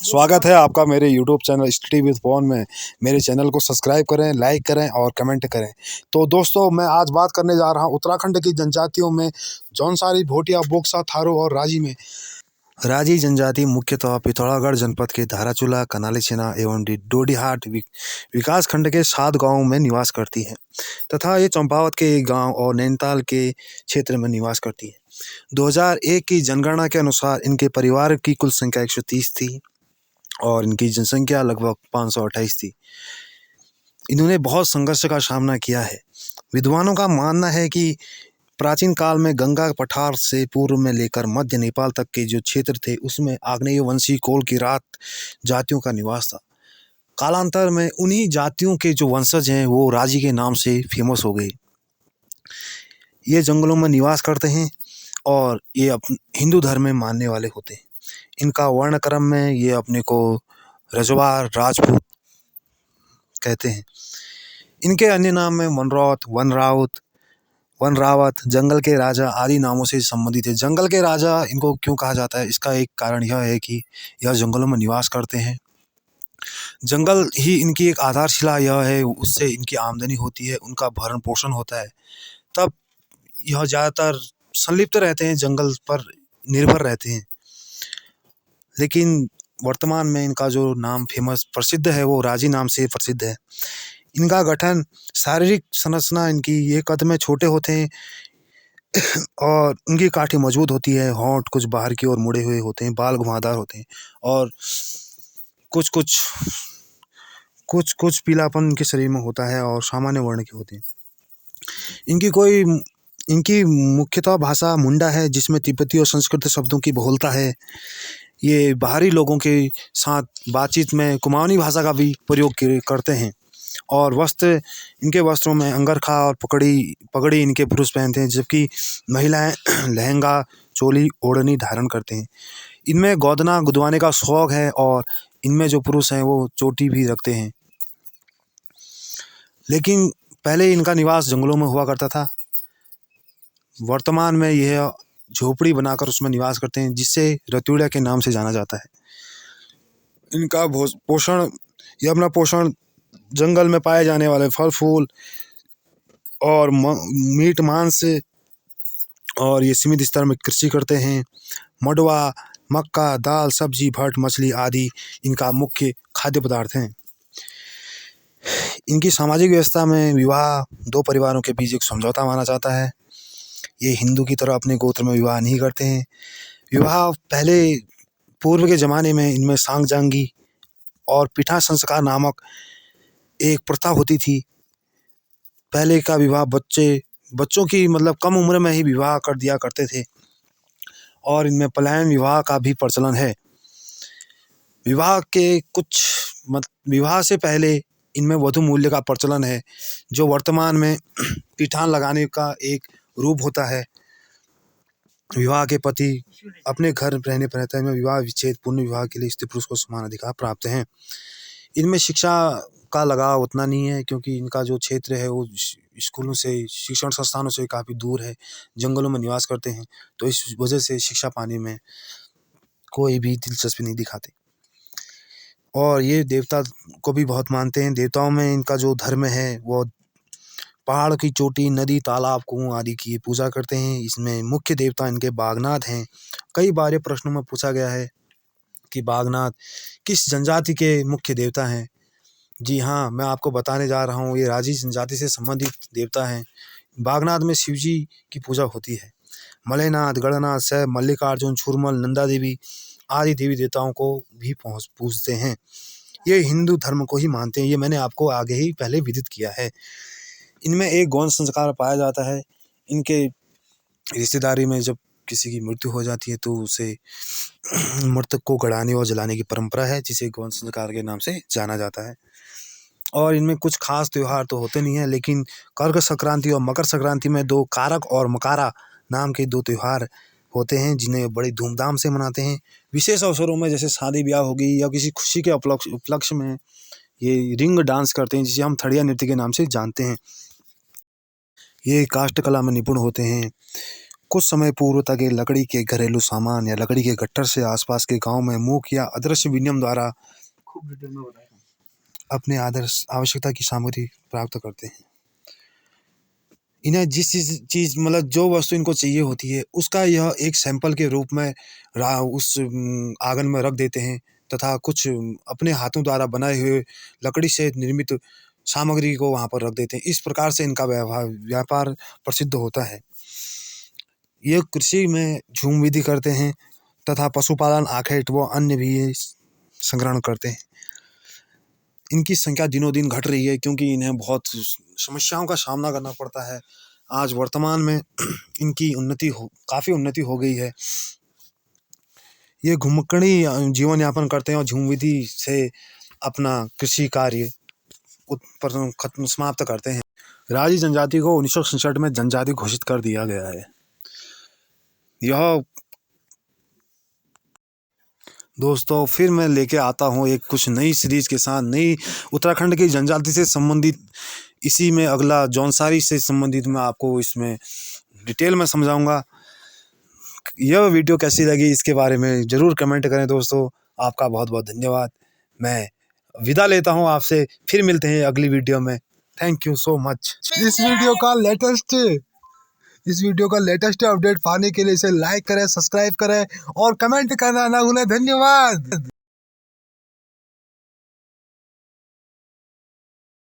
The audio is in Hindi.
स्वागत है आपका मेरे YouTube चैनल स्टडी विद पवन में। मेरे चैनल को सब्सक्राइब करें, लाइक करें और कमेंट करें। तो दोस्तों, मैं आज बात करने जा रहा हूं उत्तराखंड की जनजातियों में जौनसारी, भोटिया, बोक्सा, थारू और राजी में। राजी जनजाति मुख्यतः पिथौरागढ़ जनपद के धाराचूला, कनालीछेना एवं डोडीहाट विकास खंड के 7 गाँवों में निवास करती है तथा ये चंपावत के एक गाँव और नैनीताल के क्षेत्र में निवास करती है। 2001 की जनगणना के अनुसार इनके परिवार की कुल संख्या 130 थी और इनकी जनसंख्या लगभग 528 थी। इन्होंने बहुत संघर्ष का सामना किया है। विद्वानों का मानना है कि प्राचीन काल में गंगा पठार से पूर्व में लेकर मध्य नेपाल तक के जो क्षेत्र थे उसमें आग्नेय वंशी कोल किरात जातियों का निवास था। कालांतर में उन्हीं जातियों के जो वंशज हैं वो राजी के नाम से फेमस हो गए। ये जंगलों में निवास करते हैं और ये हिंदू धर्म में मानने वाले होते हैं। इनका वर्ण क्रम में ये अपने को रजवार, राजपूत कहते हैं। इनके अन्य नाम में मनरौत, वनरावत, जंगल के राजा आदि नामों से संबंधित है। जंगल के राजा इनको क्यों कहा जाता है, इसका एक कारण यह है कि यह जंगलों में निवास करते हैं। जंगल ही इनकी एक आधारशिला यह है, उससे इनकी आमदनी होती है, उनका भरण पोषण होता है। तब यह ज़्यादातर संलिप्त रहते हैं, जंगल पर निर्भर रहते हैं। लेकिन वर्तमान में इनका जो नाम फेमस प्रसिद्ध है वो राजी नाम से प्रसिद्ध है। इनका गठन, शारीरिक संरचना इनकी ये कद में छोटे होते हैं और उनकी काठी मजबूत होती है। होंठ कुछ बाहर की ओर मुड़े हुए होते हैं, बाल घुमावदार होते हैं और कुछ पीलापन इनके शरीर में होता है और सामान्य वर्ण के होते हैं। इनकी मुख्यतः भाषा मुंडा है, जिसमें तिब्बती और संस्कृत शब्दों की बहुलता है। ये बाहरी लोगों के साथ बातचीत में कुमाऊनी भाषा का भी प्रयोग करते हैं और इनके वस्त्रों में अंगरखा और पगड़ी इनके पुरुष पहनते हैं, जबकि महिलाएं लहंगा, चोली, ओढ़नी धारण करते हैं। इनमें गोदना गुदवाने का शौक है और इनमें जो पुरुष हैं वो चोटी भी रखते हैं। लेकिन पहले इनका निवास जंगलों में हुआ करता था। वर्तमान में यह झोपड़ी बनाकर उसमें निवास करते हैं, जिससे रतुड़ा के नाम से जाना जाता है। इनका अपना पोषण जंगल में पाए जाने वाले फल फूल और मीट मांस से, और ये सीमित स्तर में कृषि करते हैं। मडवा, मक्का, दाल, सब्जी, भट्ट, मछली आदि इनका मुख्य खाद्य पदार्थ हैं। इनकी सामाजिक व्यवस्था में विवाह 2 परिवारों के बीच एक समझौता माना जाता है। ये हिंदू की तरह अपने गोत्र में विवाह नहीं करते हैं। विवाह पूर्व के ज़माने में इनमें सांगजांगी और पिठा संस्कार नामक एक प्रथा होती थी। पहले का विवाह बच्चों की कम उम्र में ही विवाह कर दिया करते थे और इनमें पलायन विवाह का भी प्रचलन है। विवाह से पहले इनमें वधू मूल्य का प्रचलन है, जो वर्तमान में पिठान लगाने का एक रूप होता है। विवाह के पति अपने घर रहने पर रहता है। विवाह विच्छेद पूर्ण विवाह के लिए स्त्री पुरुष को समान अधिकार प्राप्त हैं। इनमें शिक्षा का लगाव उतना नहीं है, क्योंकि इनका जो क्षेत्र है वो स्कूलों से, शिक्षण संस्थानों से काफ़ी दूर है। जंगलों में निवास करते हैं, तो इस वजह से शिक्षा पाने में कोई भी दिलचस्पी नहीं दिखाते। और ये देवता को भी बहुत मानते हैं। देवताओं में इनका जो धर्म है वो पहाड़ की चोटी, नदी, तालाब, कुआं आदि की पूजा करते हैं। इसमें मुख्य देवता इनके बागनाथ हैं। कई बार ये प्रश्नों में पूछा गया है कि बागनाथ किस जनजाति के मुख्य देवता हैं। जी हाँ, मैं आपको बताने जा रहा हूँ, ये राजी जनजाति से संबंधित देवता हैं। बागनाथ में शिव जी की पूजा होती है। मलेनाथ, गणनाथ, शैव, मल्लिकार्जुन, छुरमल, नंदा देवी आदि देवी देवताओं को भी पूजते हैं। ये हिंदू धर्म को ही मानते हैं। ये मैंने आपको आगे ही पहले विदित किया है। इनमें एक गौण संस्कार पाया जाता है। इनके रिश्तेदारी में जब किसी की मृत्यु हो जाती है तो उसे मृतक को गड़ाने और जलाने की परंपरा है, जिसे गौण संस्कार के नाम से जाना जाता है। और इनमें कुछ खास त्यौहार तो होते नहीं हैं, लेकिन कर्क संक्रांति और मकर संक्रांति में 2 कारक और मकारा नाम के 2 त्यौहार होते हैं, जिन्हें बड़ी धूमधाम से मनाते हैं। विशेष अवसरों में जैसे शादी ब्याह हो गई या किसी खुशी के उपलक्ष्य में ये रिंग डांस करते हैं, जिसे हम थड़िया नृत्य के नाम से जानते हैं। ये काष्ठ कला में निपुण होते हैं। कुछ समय पूर्व तक ये लकड़ी के घरेलू सामान या लकड़ी के गट्ठर से आसपास के गांव में मूक या अदृश्य विनिमय द्वारा अपने आवश्यकता की सामग्री प्राप्त करते हैं। इन्हें जिस चीज़ मतलब जो वस्तु इनको चाहिए होती है उसका यह एक सैंपल के रूप में उस आंगन में रख देते हैं तथा कुछ अपने हाथों द्वारा बनाए हुए लकड़ी से निर्मित सामग्री को वहाँ पर रख देते हैं। इस प्रकार से इनका व्यापार प्रसिद्ध होता है। ये कृषि में झूम विधि करते हैं तथा पशुपालन आखेट व अन्य भी ये संग्रहण करते हैं। इनकी संख्या दिनों दिन घट रही है क्योंकि इन्हें बहुत समस्याओं का सामना करना पड़ता है। आज वर्तमान में इनकी काफ़ी उन्नति हो गई है। ये घुमक्कड़ी जीवन यापन करते हैं और झूम विधि से अपना कृषि कार्य समाप्त करते हैं। राजी जनजाति को 1967 में जनजाति घोषित कर दिया गया है। यह दोस्तों फिर मैं लेके आता हूँ एक कुछ नई सीरीज के साथ, नई उत्तराखंड की जनजाति से संबंधित। इसी में अगला जौनसारी से संबंधित मैं आपको इसमें डिटेल में समझाऊंगा। यह वीडियो कैसी लगी इसके बारे में ज़रूर कमेंट करें दोस्तों। आपका बहुत बहुत धन्यवाद। मैं विदा लेता हूँ आपसे, फिर मिलते हैं अगली वीडियो में। Thank you so much. इस वीडियो का लेटेस्ट अपडेट पाने के लिए इसे लाइक करें, सब्सक्राइब करें और कमेंट करना ना भूलें। धन्यवाद।